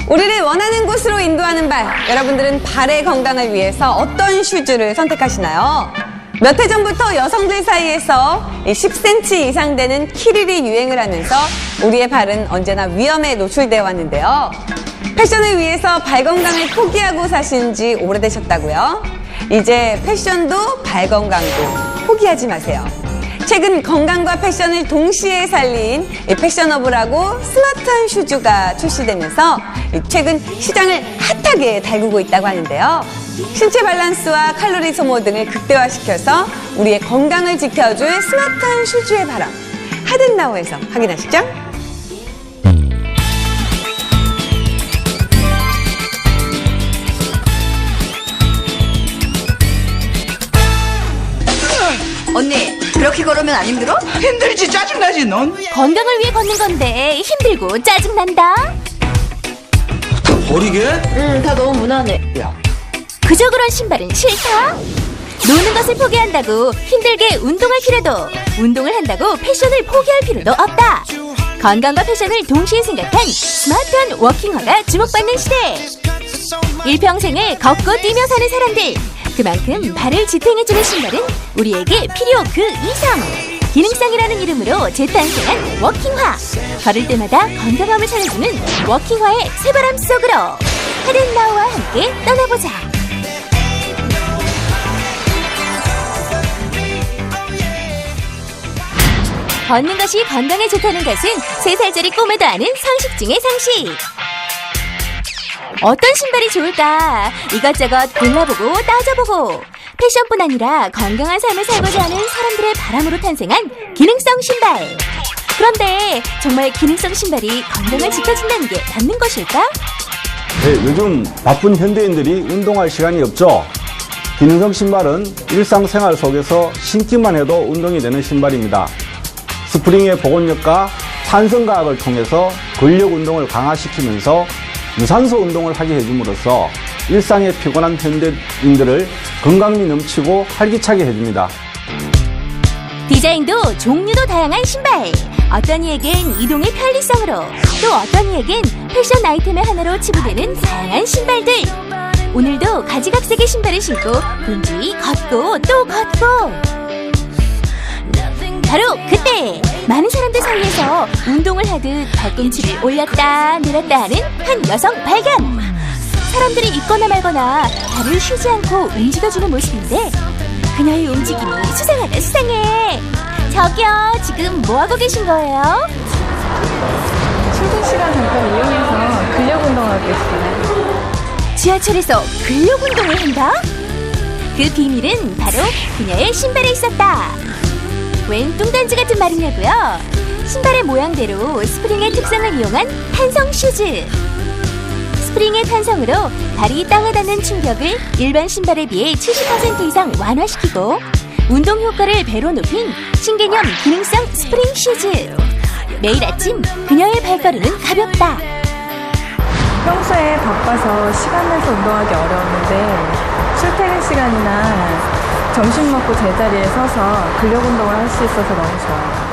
우리를 원하는 곳으로 인도하는 발. 여러분들은 발의 건강을 위해서 어떤 슈즈를 선택하시나요? 몇 해 전부터 여성들 사이에서 10cm 이상 되는 키릴이 유행을 하면서 우리의 발은 언제나 위험에 노출되어 왔는데요. 패션을 위해서 발 건강을 포기하고 사신 지 오래되셨다고요? 이제 패션도 발 건강도 포기하지 마세요. 최근 건강과 패션을 동시에 살린 패셔너블하고 스마트한 슈즈가 출시되면서 최근 시장을 핫하게 달구고 있다고 하는데요. 신체 밸런스와 칼로리 소모 등을 극대화시켜서 우리의 건강을 지켜줄 스마트한 슈즈의 바람. 하든나우에서 확인하시죠. 언니, 그렇게 걸으면 안 힘들어? 힘들지, 짜증나지 넌. 건강을 위해 걷는 건데 힘들고 짜증난다. 버리게? 응, 다 너무 무난해. 그저 그런 신발은 싫다. 노는 것을 포기한다고 힘들게 운동할 필요도, 운동을 한다고 패션을 포기할 필요도 없다. 건강과 패션을 동시에 생각한 스마트한 워킹화가 주목받는 시대. 일평생을 걷고 뛰며 사는 사람들, 그만큼 발을 지탱해주는 신발은 우리에게 필요 그 이상. 기능성이라는 이름으로 재탄생한 워킹화. 걸을 때마다 건강함을 찾아주는 워킹화의 새바람 속으로 하든나우와 함께 떠나보자. 걷는 것이 건강에 좋다는 것은 3살짜리 꼬매도 아는 상식 중의 상식. 어떤 신발이 좋을까? 이것저것 골라보고 따져보고. 패션뿐 아니라 건강한 삶을 살고자 하는 사람들의 바람으로 탄생한 기능성 신발. 그런데 정말 기능성 신발이 건강을 지켜준다는 게 맞는 것일까? 네, 요즘 바쁜 현대인들이 운동할 시간이 없죠. 기능성 신발은 일상생활 속에서 신기만 해도 운동이 되는 신발입니다. 스프링의 복원력과 산성과학을 통해서 근력 운동을 강화시키면서 유산소 운동을 하게 해줌으로써 일상의 피곤한 현대인들을 건강미 넘치고 활기차게 해줍니다. 디자인도 종류도 다양한 신발. 어떤 이에겐 이동의 편리성으로, 또 어떤 이에겐 패션 아이템의 하나로 치부되는 다양한 신발들. 오늘도 가지각색의 신발을 신고 분주히 걷고 또 걷고. 바로 그때 많은 사람들 사이에서 운동을 하듯 발꿈치를 올렸다 내렸다 하는 한 여성 발견. 사람들이 있거나 말거나 발을 쉬지 않고 움직여주는 모습인데 그녀의 움직임이 수상하다 수상해. 저기요, 지금 뭐하고 계신 거예요? 출근 시간 잠깐 이용해서 근력 운동하고 있어요. 지하철에서 근력 운동을 한다? 그 비밀은 바로 그녀의 신발에 있었다. 웬 뚱딴지 같은 말이냐고요? 신발의 모양대로 스프링의 특성을 이용한 탄성 슈즈. 스프링의 탄성으로 발이 땅에 닿는 충격을 일반 신발에 비해 70% 이상 완화시키고 운동 효과를 배로 높인 신개념 기능성 스프링 슈즈. 매일 아침 그녀의 발걸음은 가볍다. 평소에 바빠서 시간 내서 운동하기 어려웠는데 출퇴근 시간이나 점심 먹고 제자리에 서서 근력 운동을 할 수 있어서 너무 좋아요.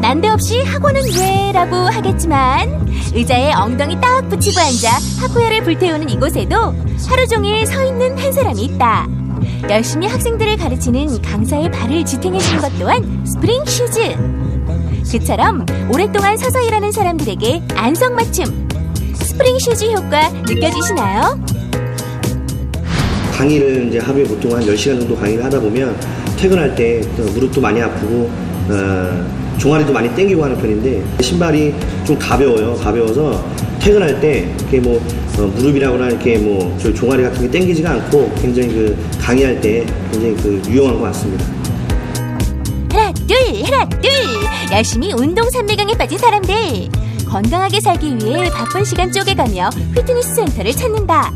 난데없이 학원은 왜? 라고 하겠지만 의자에 엉덩이 딱 붙이고 앉아 학구열을 불태우는 이곳에도 하루 종일 서 있는 한 사람이 있다. 열심히 학생들을 가르치는 강사의 발을 지탱해주는 것 또한 스프링 슈즈. 그처럼 오랫동안 서서 일하는 사람들에게 안성맞춤. 스프링 슈즈 효과 느껴지시나요? 강의를 이제 하루에 보통 한 10시간 정도 강의를 하다 보면 퇴근할 때 무릎도 많이 아프고 종아리도 많이 땡기고 하는 편인데 신발이 좀 가벼워서 퇴근할 때 이렇게 뭐 무릎이라거나 이렇게 뭐 종아리 같은 게 땡기지가 않고 굉장히 그 강의할 때 굉장히 그 유용한 것 같습니다. 하나 둘 열심히 운동 삼매경에 빠진 사람들. 건강하게 살기 위해 바쁜 시간 쪼개가며 피트니스 센터를 찾는다.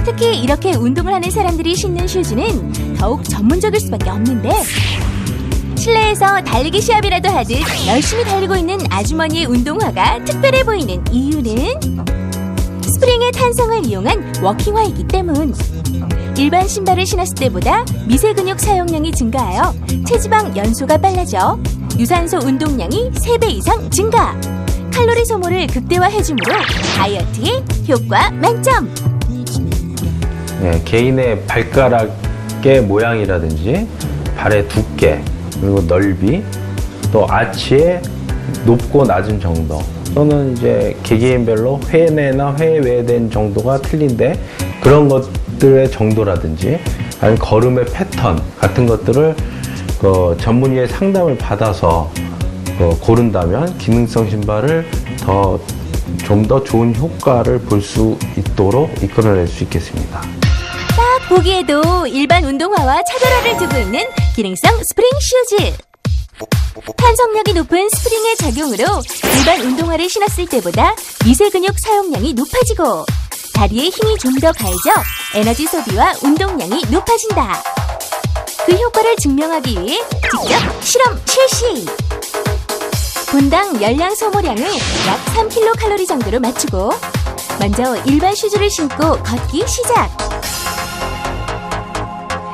특히 이렇게 운동을 하는 사람들이 신는 슈즈는 더욱 전문적일 수밖에 없는데 실내에서 달리기 시합이라도 하듯 열심히 달리고 있는 아주머니의 운동화가 특별해 보이는 이유는 스프링의 탄성을 이용한 워킹화이기 때문. 일반 신발을 신었을 때보다 미세 근육 사용량이 증가하여 체지방 연소가 빨라져 유산소 운동량이 3배 이상 증가. 칼로리 소모를 극대화해주므로 다이어트에 효과 만점! 네, 개인의 발가락의 모양이라든지 발의 두께, 그리고 넓이, 또 아치의 높고 낮은 정도, 또는 이제 개개인별로 회내나 회외된 정도가 틀린데 그런 것들의 정도라든지 아니면 걸음의 패턴 같은 것들을 전문의의 상담을 받아서 고른다면 기능성 신발을 좀 더 좋은 효과를 볼 수 있도록 이끌어낼 수 있겠습니다. 딱 보기에도 일반 운동화와 차별화를 두고 있는 기능성 스프링 슈즈. 탄성력이 높은 스프링의 작용으로 일반 운동화를 신었을 때보다 미세 근육 사용량이 높아지고 다리에 힘이 좀 더 가해져 에너지 소비와 운동량이 높아진다. 그 효과를 증명하기 위해 직접 실험 실시! 분당 열량 소모량을 약 3kcal 정도로 맞추고 먼저 일반 슈즈를 신고 걷기 시작!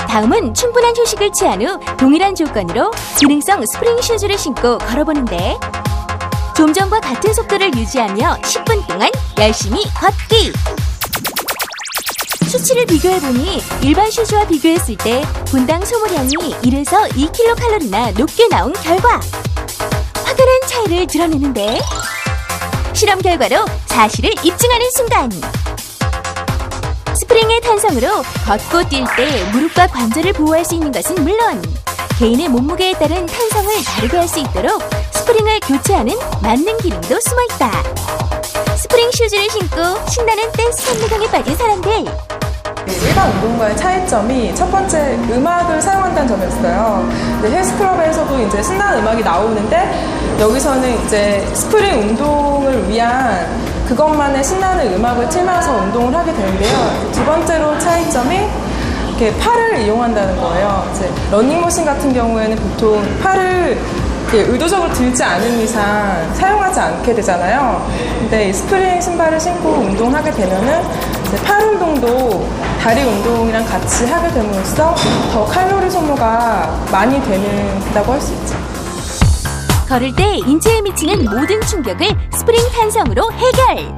다음은 충분한 휴식을 취한 후 동일한 조건으로 기능성 스프링 슈즈를 신고 걸어보는데 좀 전과 같은 속도를 유지하며 10분 동안 열심히 걷기! 수치를 비교해보니 일반 슈즈와 비교했을 때 분당 소모량이 1에서 2kcal나 높게 나온 결과 확연한 차이를 드러내는데 실험 결과로 사실을 입증하는 순간 스프링의 탄성으로 걷고 뛸 때 무릎과 관절을 보호할 수 있는 것은 물론 개인의 몸무게에 따른 탄성을 다르게 할 수 있도록 스프링을 교체하는 만능 기능도 숨어있다. 스프링 슈즈를 신고 신나는 댄스 감리경에 빠진 사람들. 일반 운동과의 차이점이 첫 번째 음악을 사용한다는 점이었어요. 헬스클럽에서도 이제 신나는 음악이 나오는데 여기서는 이제 스프링 운동을 위한 그것만의 신나는 음악을 틀면서 운동을 하게 되는데요. 두 번째로 차이점이 이렇게 팔을 이용한다는 거예요. 이제 러닝머신 같은 경우에는 보통 팔을 의도적으로 들지 않은 이상 사용하지 않게 되잖아요. 근데 이 스프링 신발을 신고 운동하게 되면은 이제 팔 운동도 다리 운동이랑 같이 하게 됨으로써 더 칼로리 소모가 많이 된다고 할 수 있죠. 걸을 때 인체에 미치는 모든 충격을 스프링 탄성으로 해결!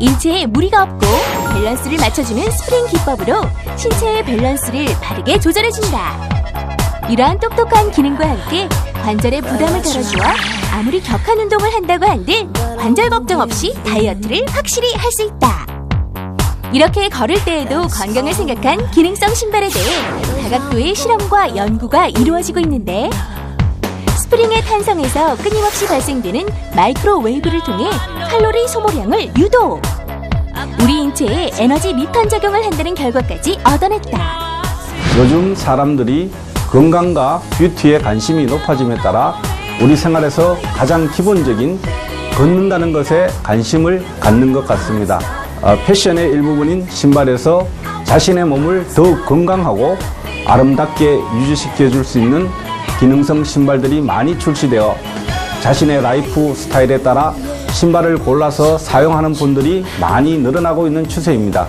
인체에 무리가 없고 밸런스를 맞춰주는 스프링 기법으로 신체의 밸런스를 바르게 조절해준다. 이러한 똑똑한 기능과 함께 관절의 부담을 덜어주어 아무리 격한 운동을 한다고 한들 관절 걱정 없이 다이어트를 확실히 할 수 있다. 이렇게 걸을 때에도 건강을 생각한 기능성 신발에 대해 다각도의 실험과 연구가 이루어지고 있는데 스프링의 탄성에서 끊임없이 발생되는 마이크로웨이브를 통해 칼로리 소모량을 유도! 우리 인체에 에너지 리턴 작용을 한다는 결과까지 얻어냈다. 요즘 사람들이 건강과 뷰티에 관심이 높아짐에 따라 우리 생활에서 가장 기본적인 걷는다는 것에 관심을 갖는 것 같습니다. 패션의 일부분인 신발에서 자신의 몸을 더욱 건강하고 아름답게 유지시켜 줄 수 있는 기능성 신발들이 많이 출시되어 자신의 라이프 스타일에 따라 신발을 골라서 사용하는 분들이 많이 늘어나고 있는 추세입니다.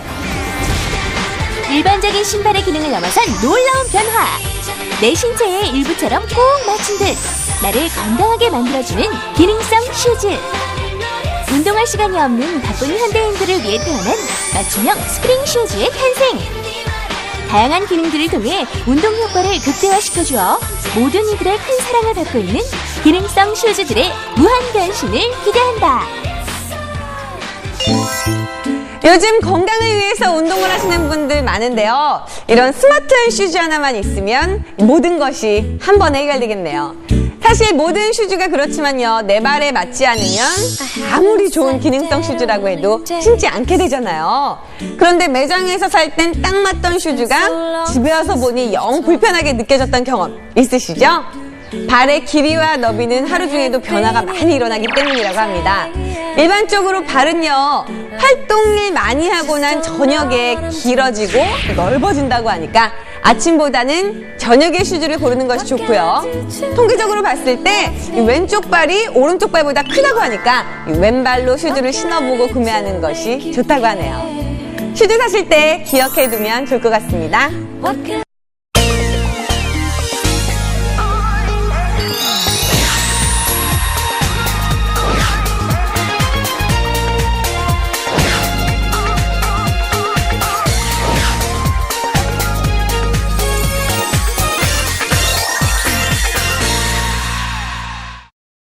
일반적인 신발의 기능을 넘어선 놀라운 변화! 내 신체의 일부처럼 꼭 맞춘 듯 나를 건강하게 만들어주는 기능성 슈즈! 운동할 시간이 없는 바쁜 현대인들을 위해 태어난 맞춤형 스프링 슈즈의 탄생! 다양한 기능들을 통해 운동 효과를 극대화시켜주어 모든 이들의 큰 사랑을 받고 있는 기능성 슈즈들의 무한 변신을 기대한다! 요즘 건강을 위해서 운동을 하시는 분들 많은데요. 이런 스마트한 슈즈 하나만 있으면 모든 것이 한 번에 해결되겠네요. 사실 모든 슈즈가 그렇지만요. 내 발에 맞지 않으면 아무리 좋은 기능성 슈즈라고 해도 신지 않게 되잖아요. 그런데 매장에서 살 땐 딱 맞던 슈즈가 집에 와서 보니 영 불편하게 느껴졌던 경험 있으시죠? 발의 길이와 너비는 하루 중에도 변화가 많이 일어나기 때문이라고 합니다. 일반적으로 발은요, 활동을 많이 하고 난 저녁에 길어지고 넓어진다고 하니까 아침보다는 저녁에 슈즈를 고르는 것이 좋고요. 통계적으로 봤을 때 왼쪽 발이 오른쪽 발보다 크다고 하니까 왼발로 슈즈를 신어보고 구매하는 것이 좋다고 하네요. 슈즈 사실 때 기억해두면 좋을 것 같습니다.